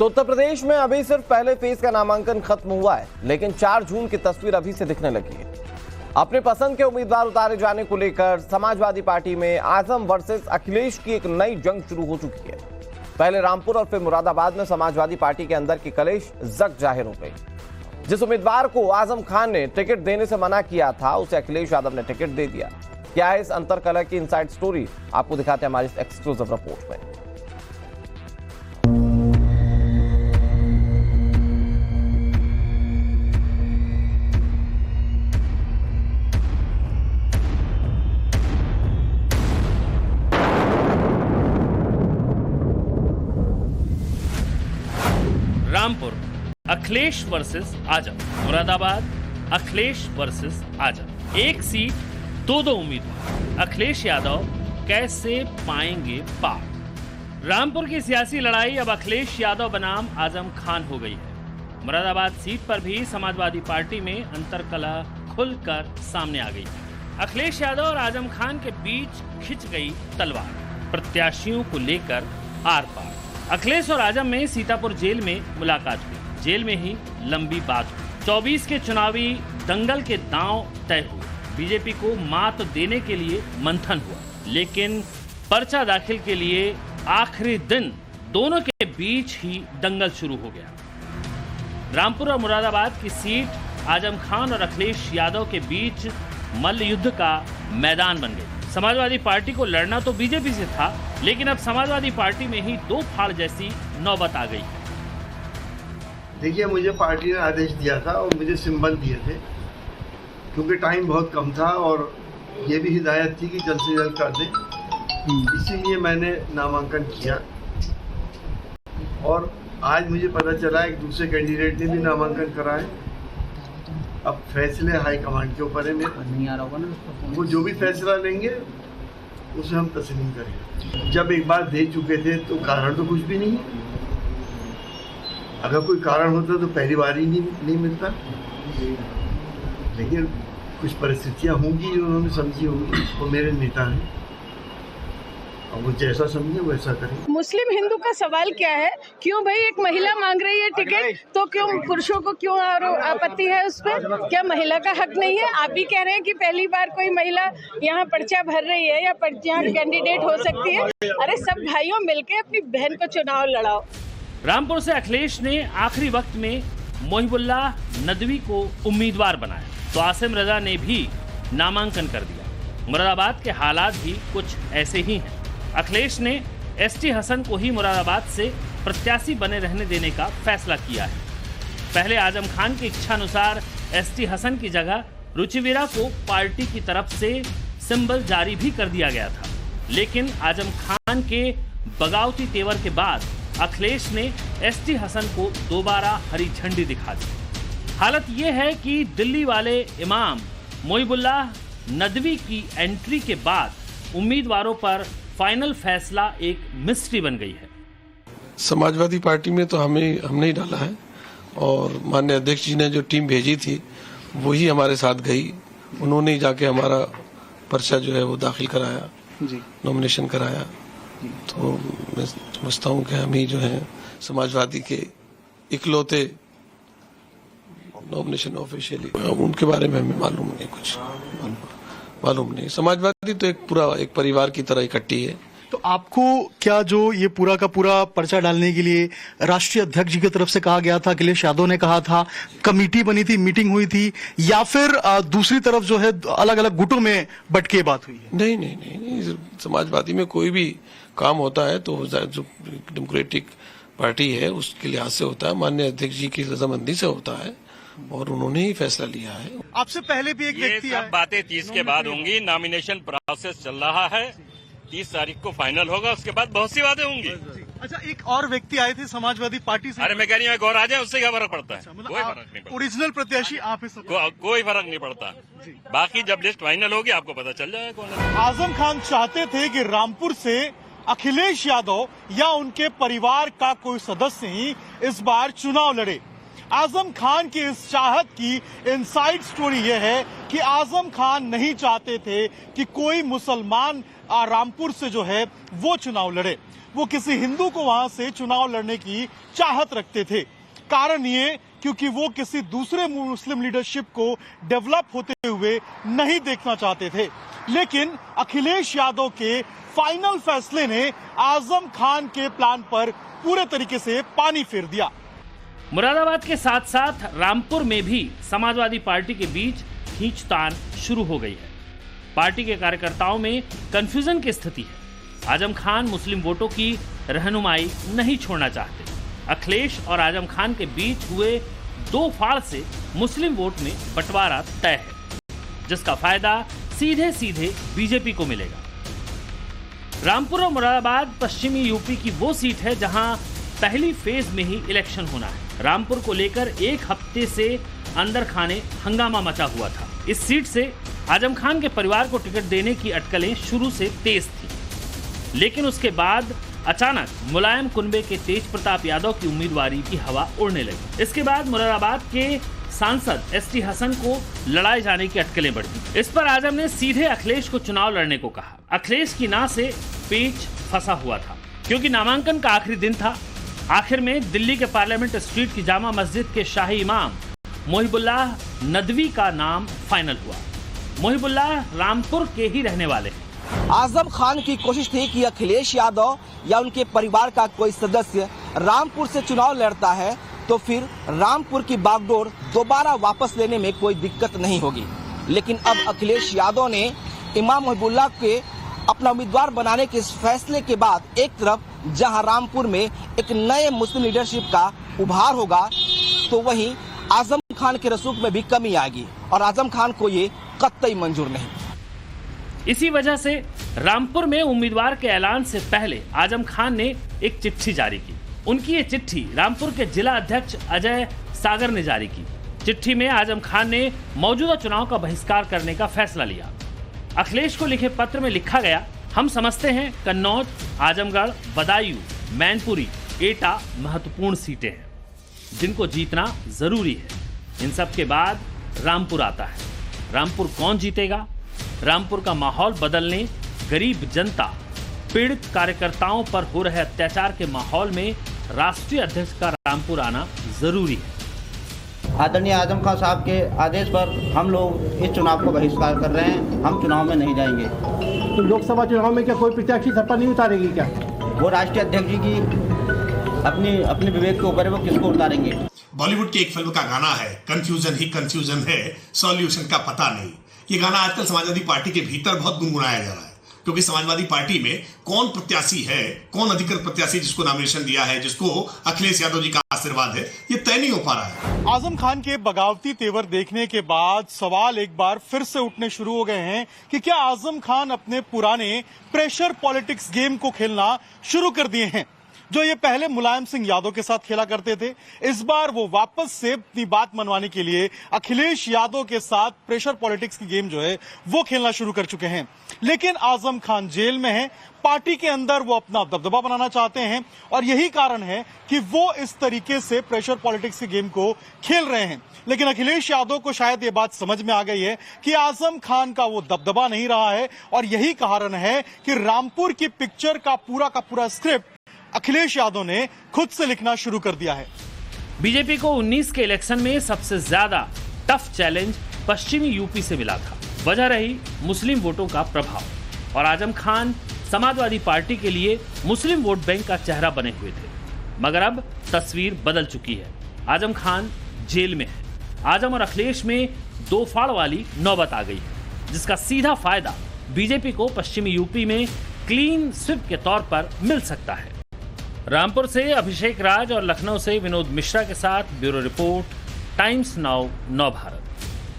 तो उत्तर प्रदेश में अभी सिर्फ पहले फेज का नामांकन खत्म हुआ है, लेकिन 4 जून की तस्वीर अभी से दिखने लगी है। अपने पसंद के उम्मीदवार उतारे जाने को लेकर समाजवादी पार्टी में आजम वर्सेस अखिलेश की एक नई जंग शुरू हो चुकी है। पहले रामपुर और फिर मुरादाबाद में समाजवादी पार्टी के अंदर की कलेश जग जाहिर हो गई। जिस उम्मीदवार को आजम खान ने टिकट देने से मना किया था, उसे अखिलेश यादव ने टिकट दे दिया। क्या है इस अंतर कलह की इनसाइड स्टोरी, आपको दिखाते हैं हमारी एक्सक्लूसिव रिपोर्ट में। रामपुर अखिलेश वर्सेस आजम, मुरादाबाद अखिलेश वर्सेस आजम। एक सीट, दो उम्मीदवार। अखिलेश यादव कैसे पाएंगे पार? रामपुर की सियासी लड़ाई अब अखिलेश यादव बनाम आजम खान हो गई है। मुरादाबाद सीट पर भी समाजवादी पार्टी में अंतर्कलह खुलकर सामने आ गई है। अखिलेश यादव और आजम खान के बीच खिंच गई तलवार, प्रत्याशियों को लेकर आर पार। अखिलेश और आजम में सीतापुर जेल में मुलाकात हुई। जेल में ही लंबी बात हुई। 24 के चुनावी दंगल के दांव तय हुए। बीजेपी को मात देने के लिए मंथन हुआ, लेकिन पर्चा दाखिल के लिए आखिरी दिन दोनों के बीच ही दंगल शुरू हो गया। रामपुर और मुरादाबाद की सीट आजम खान और अखिलेश यादव के बीच मल्ल युद्ध का मैदान बन गई। समाजवादी पार्टी को लड़ना तो बीजेपी से था, लेकिन अब समाजवादी पार्टी में ही दो फाड़ जैसी नौबत आ गई। देखिए, मुझे पार्टी ने आदेश दिया था और मुझे सिंबल दिए थे, क्योंकि टाइम बहुत कम था और ये भी हिदायत थी कि जल्द से जल्द कर दें। इसीलिए मैंने नामांकन किया और आज मुझे पता चला एक दूसरे कैंडिडेट ने भी नामांकन कराए। अब फैसले हाईकमांड के ऊपर है। नहीं आ रहा होगा ना, वो जो भी फैसला लेंगे उसे हम तस्लीम करेंगे। जब एक बार दे चुके थे तो कारण तो कुछ भी नहीं है। अगर कोई कारण होता तो पहली बार ही नहीं मिलता, लेकिन कुछ परिस्थितियां होंगी जो उन्होंने समझी होंगी। वो मेरे नेता हैं और वो जैसा समझे वैसा करें। मुस्लिम हिंदू का सवाल क्या है? क्यों भाई एक महिला मांग रही है टिकट, तो क्यों पुरुषों को क्यों आपत्ति है उस पर? क्या महिला का हक नहीं है? आप भी कह रहे हैं कि पहली बार कोई महिला यहाँ पर्चा भर रही है या यहाँ कैंडिडेट हो सकती है। अरे सब भाइयों मिलके अपनी बहन को चुनाव लड़ाओ। रामपुर से अखिलेश ने आखिरी वक्त में मोहिबुल्लाह नदवी को उम्मीदवार बनाया, तो आसिम रजा ने भी नामांकन कर दिया। मुरादाबाद के हालात भी कुछ ऐसे ही हैं। अखिलेश ने एसटी हसन को ही मुरादाबाद से प्रत्याशी बने रहने देने का फैसला किया है। पहले आजम खान की इच्छा अनुसार एसटी हसन की जगह रुचिवीरा को पार्टी की तरफ से सिंबल जारी भी कर दिया गया था, लेकिन आजम खान के बगावती तेवर के बाद अखिलेश ने एसटी हसन को दोबारा हरी झंडी दिखा दी। हालत यह है कि दिल्ली वाले इमाम मोहिबुल्लाह नदवी की एंट्री के बाद उम्मीदवारों पर फाइनल फैसला एक मिस्ट्री बन गई है। समाजवादी पार्टी में तो हमने ही डाला है और माननीय अध्यक्ष जी ने जो टीम भेजी थी वही हमारे साथ गई। उन्होंने ही जाके हमारा पर्चा जो है वो दाखिल कराया, नॉमिनेशन कराया। तो मैं समझता हूँ कि हम ही जो है समाजवादी के इकलौते नॉमिनेशन ऑफिशियली। उनके बारे में हमें मालूम नहीं, कुछ मालूम नहीं। समाजवादी तो एक परिवार की तरह इकट्ठी है। तो आपको क्या जो ये पूरा का पूरा पर्चा डालने के लिए राष्ट्रीय अध्यक्ष जी की तरफ से कहा गया था, अखिलेश यादव ने कहा था, कमेटी बनी थी, मीटिंग हुई थी, या फिर दूसरी तरफ जो है अलग अलग गुटों में बट के बात हुई है? नहीं, समाजवादी में कोई भी काम होता है तो जो डेमोक्रेटिक पार्टी है उसके लिहाज से होता है, माननीय अध्यक्ष जी की रजामंदी से होता है और उन्होंने ही फैसला लिया है। आपसे पहले भी एक व्यक्ति ये सब बातें 30 के बाद होंगी। नॉमिनेशन प्रोसेस चल रहा है, 30 तारीख को फाइनल होगा, उसके बाद बहुत सी बातें होंगी। अच्छा, एक और व्यक्ति आए थे समाजवादी पार्टी से। अरे मैं कह रही हूँ गौर आ जाए, उससे क्या फर्क पड़ता है? कोई फर्क नहीं पड़ता। ओरिजिनल प्रत्याशी आप है, कोई फर्क नहीं पड़ता। बाकी जब लिस्ट फाइनल होगी आपको पता चल जाएगा कौन है। आजम खान चाहते थे कि रामपुर से अखिलेश यादव या उनके परिवार का कोई सदस्य ही इस बार चुनाव लड़े। आजम खान की इस चाहत की इनसाइड स्टोरी यह है कि आजम खान नहीं चाहते थे कि कोई मुसलमान रामपुर से जो है वो चुनाव लड़े। वो किसी हिंदू को वहां से चुनाव लड़ने की चाहत रखते थे। कारण ये क्योंकि वो किसी दूसरे मुस्लिम लीडरशिप को डेवलप होते हुए नहीं देखना चाहते थे। लेकिन अखिलेश यादव के फाइनल फैसले ने आजम खान के प्लान पर पूरे तरीके से पानी फेर दिया। मुरादाबाद के साथ साथ रामपुर में भी समाजवादी पार्टी के बीच खींचतान शुरू हो गई है। पार्टी के कार्यकर्ताओं में कंफ्यूजन की स्थिति है। आजम खान मुस्लिम वोटों की रहनुमाई नहीं छोड़ना चाहते। अखिलेश और आजम खान के बीच हुए दो फाड़ से मुस्लिम वोट में बंटवारा तय है, जिसका फायदा सीधे सीधे बीजेपी को मिलेगा। रामपुर और मुरादाबाद पश्चिमी यूपी की वो सीट है जहां पहली फेज में ही इलेक्शन होना है। रामपुर को लेकर एक हफ्ते से अंदर खाने हंगामा मचा हुआ था। इस सीट से आजम खान के परिवार को टिकट देने की अटकलें शुरू से तेज थी, लेकिन उसके बाद अचानक मुलायम कुनबे के तेज प्रताप यादव की उम्मीदवारी की हवा उड़ने लगी। इसके बाद मुरादाबाद के सांसद एसटी हसन को लड़ाए जाने की अटकलें बढ़ी। इस पर आजम ने सीधे अखिलेश को चुनाव लड़ने को कहा। अखिलेश की ना से पेच फंसा हुआ था, क्योंकि नामांकन का आखिरी दिन था। आखिर में दिल्ली के पार्लियामेंट स्ट्रीट की जामा मस्जिद के शाही इमाम मोहिबुल्लाह नदवी का नाम फाइनल हुआ। मोहिबुल्लाह रामपुर के ही रहने वाले हैं। आजम खान की कोशिश थी कि अखिलेश यादव या उनके परिवार का कोई सदस्य रामपुर से चुनाव लड़ता है तो फिर रामपुर की बागडोर दोबारा वापस लेने में कोई दिक्कत नहीं होगी। लेकिन अब अखिलेश यादव ने इमाम मोहिबुल्लाह के अपना उम्मीदवार बनाने के इस फैसले के बाद एक तरफ जहां रामपुर में एक नए मुस्लिम लीडरशिप का उभार होगा, तो वहीं आजम खान के रसूख में भी कमी आएगी और आजम खान को ये कतई मंजूर नहीं। इसी वजह से रामपुर में उम्मीदवार के ऐलान से पहले आजम खान ने एक चिट्ठी जारी की। उनकी ये चिट्ठी रामपुर के जिला अध्यक्ष अजय सागर ने जारी की। चिट्ठी में आजम खान ने मौजूदा चुनाव का बहिष्कार करने का फैसला लिया। अखिलेश को लिखे पत्र में लिखा गया, हम समझते हैं कन्नौज, आजमगढ़, बदायूं, मैनपुरी, एटा महत्वपूर्ण सीटें हैं जिनको जीतना जरूरी है। इन सब के बाद रामपुर आता है। रामपुर कौन जीतेगा? रामपुर का माहौल बदलने, गरीब जनता, पीड़ित कार्यकर्ताओं पर हो रहे अत्याचार के माहौल में राष्ट्रीय अध्यक्ष का रामपुर आना जरूरी है। आदरणीय आजम खान साहब के आदेश पर हम लोग इस चुनाव को बहिष्कार कर रहे हैं। हम चुनाव में नहीं जाएंगे। तो लोकसभा चुनाव में क्या कोई प्रत्याशी सत्ता नहीं उतारेगी क्या? वो राष्ट्रीय अध्यक्ष जी की अपने विवेक के ऊपर है, वो किसको उतारेंगे। बॉलीवुड की एक फिल्म का गाना है, कंफ्यूजन ही कंफ्यूजन है, सॉल्यूशन का पता नहीं। ये गाना आजकल समाजवादी पार्टी के भीतर बहुत गुनगुनाया जा रहा है, क्योंकि समाजवादी पार्टी में कौन प्रत्याशी है, कौन अधिकृत प्रत्याशी जिसको नॉमिनेशन दिया है, जिसको अखिलेश यादव जी का आशीर्वाद है, ये तय नहीं हो पा रहा है। आजम खान के बगावती तेवर देखने के बाद सवाल एक बार फिर से उठने शुरू हो गए हैं कि क्या आजम खान अपने पुराने प्रेशर पॉलिटिक्स गेम को खेलना शुरू कर दिए हैं, जो ये पहले मुलायम सिंह यादव के साथ खेला करते थे। इस बार वो वापस से अपनी बात मनवाने के लिए अखिलेश यादव के साथ प्रेशर पॉलिटिक्स की गेम जो है वो खेलना शुरू कर चुके हैं। लेकिन आजम खान जेल में है, पार्टी के अंदर वो अपना दबदबा बनाना चाहते हैं और यही कारण है कि वो इस तरीके से प्रेशर पॉलिटिक्स की गेम को खेल रहे हैं। लेकिन अखिलेश यादव को शायद ये बात समझ में आ गई है कि आजम खान का वो दबदबा नहीं रहा है और यही कारण है कि रामपुर की पिक्चर का पूरा स्क्रिप्ट अखिलेश यादव ने खुद से लिखना शुरू कर दिया है। बीजेपी को 19 के इलेक्शन में सबसे ज्यादा टफ चैलेंज पश्चिमी यूपी से मिला था। वजह रही मुस्लिम वोटों का प्रभाव और आजम खान समाजवादी पार्टी के लिए मुस्लिम वोट बैंक का चेहरा बने हुए थे। मगर अब तस्वीर बदल चुकी है। आजम खान जेल में है। आजम और अखिलेश में दो फाड़ वाली नौबत आ गई है, जिसका सीधा फायदा बीजेपी को पश्चिमी यूपी में क्लीन स्वीप के तौर पर मिल सकता है। रामपुर से अभिषेक राज और लखनऊ से विनोद मिश्रा के साथ ब्यूरो रिपोर्ट, टाइम्स नाउ, नव भारत।